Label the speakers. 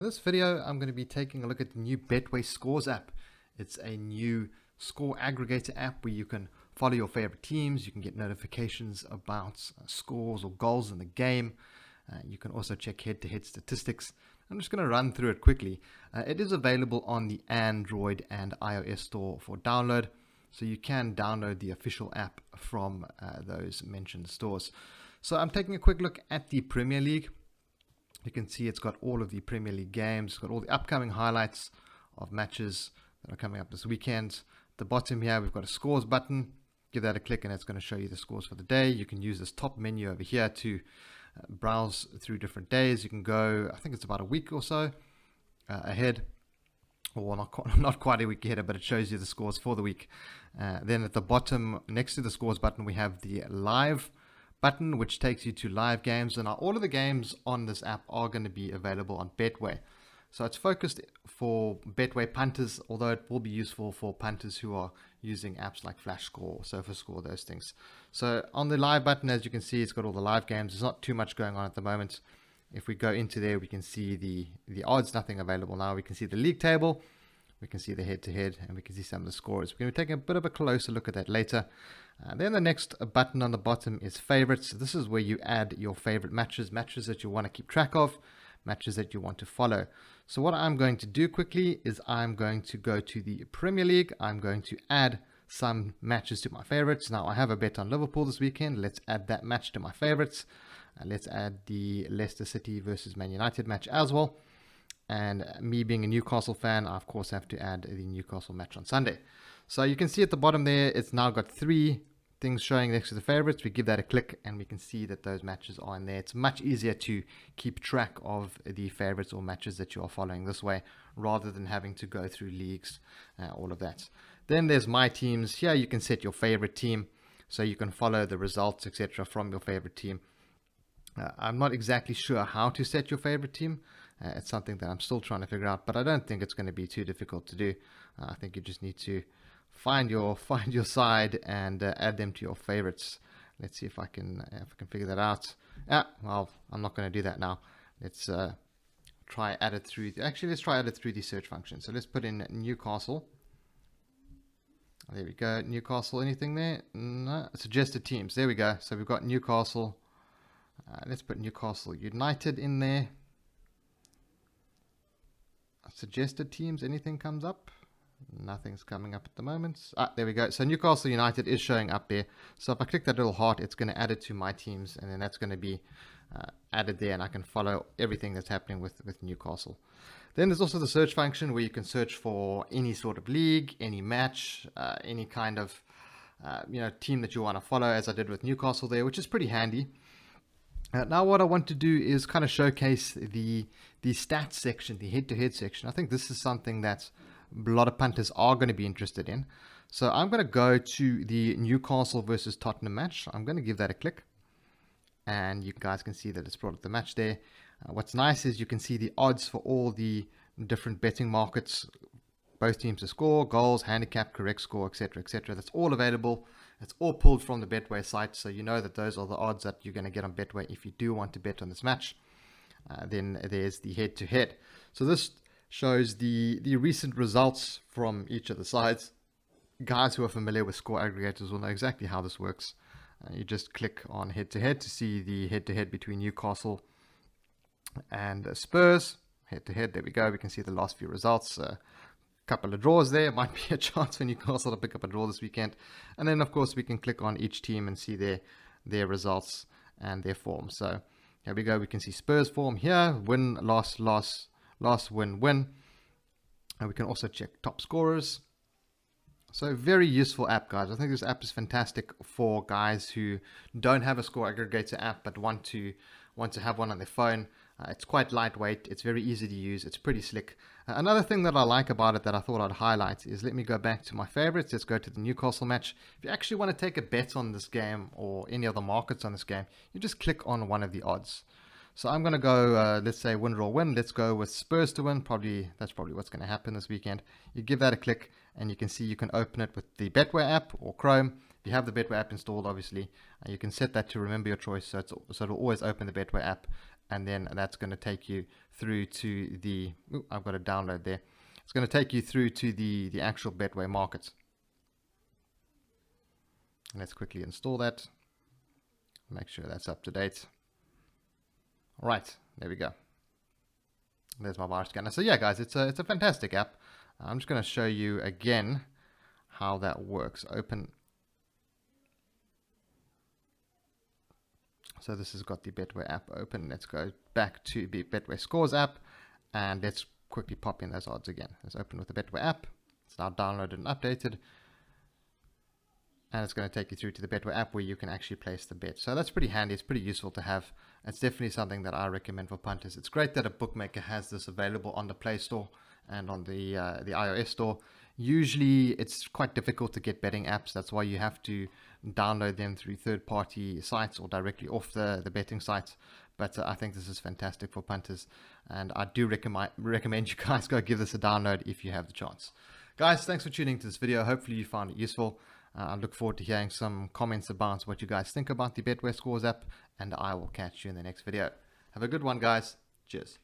Speaker 1: In this video, I'm going to be taking a look at the new BetwayScores app. It's a new score aggregator app where you can follow your favorite teams. You can get notifications about scores or goals in the game. You can also check head-to-head statistics. I'm just going to run through it quickly. It is available on the Android and iOS store for download. So you can download the official app from those mentioned stores. So I'm taking a quick look at the Premier League. You can see it's got all of the Premier League games. It's got all the upcoming highlights of matches that are coming up this weekend. At the bottom here, we've got a scores button. Give that a click and it's going to show you the scores for the day. You can use this top menu over here to browse through different days. You can go, I think it's about a week or so ahead. Or not quite a week ahead, but it shows you the scores for the week. Then at the bottom, next to the scores button, we have the live button, which takes you to live games. And all of the games on this app are going to be available on Betway. So it's focused for Betway punters, although it will be useful for punters who are using apps like Flash Score, SofaScore, those things. So on the live button, as you can see, it's got all the live games. There's not too much going on at the moment. If we go into there, we can see the odds, nothing available now. We can see the league table, we can see the head-to-head, and we can see some of the scores. We're going to be taking a bit of a closer look at that later. Then the next button on the bottom is favorites. This is where you add your favorite matches that you want to keep track of, matches that you want to follow. So what I'm going to do quickly is I'm going to go to the Premier League. I'm going to add some matches to my favorites. Now I have a bet on Liverpool this weekend. Let's add that match to my favorites. Let's add the Leicester City versus Man United match as well. And me being a Newcastle fan, I of course have to add the Newcastle match on Sunday. So you can see at the bottom there, it's now got 3 things showing next to the favorites. We give that a click and we can see that those matches are in there. It's much easier to keep track of the favorites or matches that you are following this way, rather than having to go through leagues, all of that. Then there's my teams. Here you can set your favorite team, so you can follow the results, etc. from your favorite team. I'm not exactly sure how to set your favorite team. It's something that I'm still trying to figure out, but I don't think it's going to be too difficult to do. I think you just need to find your side and add them to your favorites. Let's see if I can figure that out. Well, I'm not going to do that now. Let's try add it through. Let's try add it through the search function. So let's put in Newcastle. There we go. Newcastle. Anything there? No. Suggested teams. There we go. So we've got Newcastle. Let's put Newcastle United in there. Suggested teams. Anything comes up? Nothing's coming up at the moment. There we go. So Newcastle United is showing up there. So if I click that little heart, it's going to add it to my teams, and then that's going to be added there, and I can follow everything that's happening with Newcastle. Then there's also the search function where you can search for any sort of league, any match, any kind of team that you want to follow, as I did with Newcastle there, which is pretty handy. Now what I want to do is kind of showcase the stats section, the head-to-head section. I think this is something that a lot of punters are going to be interested in. So I'm going to go to the Newcastle versus Tottenham match. I'm going to give that a click. And you guys can see that it's brought up the match there. What's nice is you can see the odds for all the different betting markets, both teams to score, goals, handicap, correct score, etc., etc. That's all available. It's all pulled from the Betway site, so you know that those are the odds that you're going to get on Betway if you do want to bet on this match. Then there's the head-to-head. So this shows the recent results from each of the sides. Guys who are familiar with score aggregators will know exactly how this works. You just click on head-to-head to see the head-to-head between Newcastle and Spurs. Head-to-head, there we go. We can see the last few results. Couple of draws there. Might be a chance for Newcastle to pick up a draw this weekend. And then of course we can click on each team and see their results and their form. So here we go. We can see Spurs form here. Win, loss, win, win. And we can also check top scorers. So very useful app, guys. I think this app is fantastic for guys who don't have a score aggregator app but want to have one on their phone. It's quite lightweight. It's very easy to use. It's pretty slick. Another thing that I like about it that I thought I'd highlight is, let me go back to my favorites. Let's go to the Newcastle match. If you actually want to take a bet on this game or any other markets on this game, you just click on one of the odds. So I'm going to go, let's say win, draw, win. Let's go with Spurs to win. That's probably what's going to happen this weekend. You give that a click and you can see you can open it with the Betway app or Chrome. If you have the Betway app installed, obviously, you can set that to remember your choice. So it'll always open the Betway app and then that's going to take you through to the, I've got a download there. It's going to take you through to the actual Betway markets. Let's quickly install that. Make sure that's up to date. All right, there we go. There's my virus scanner. So yeah, guys, it's a fantastic app. I'm just going to show you again how that works. Open. So this has got the Betway app open. Let's go back to the BetwayScores app, and let's quickly pop in those odds again. Let's open with the Betway app. It's now downloaded and updated. And it's going to take you through to the Betway app where you can actually place the bet. So that's pretty handy. It's pretty useful to have. It's definitely something that I recommend for punters. It's great that a bookmaker has this available on the Play Store and on the iOS store. Usually it's quite difficult to get betting apps. That's why you have to download them through third-party sites or directly off the betting sites. But I think this is fantastic for punters, and I do recommend you guys go give this a download if you have the chance. Guys, thanks for tuning to this video. Hopefully you found it useful. I look forward to hearing some comments about what you guys think about the BetwayScores app, and I will catch you in the next video. Have a good one, guys. Cheers.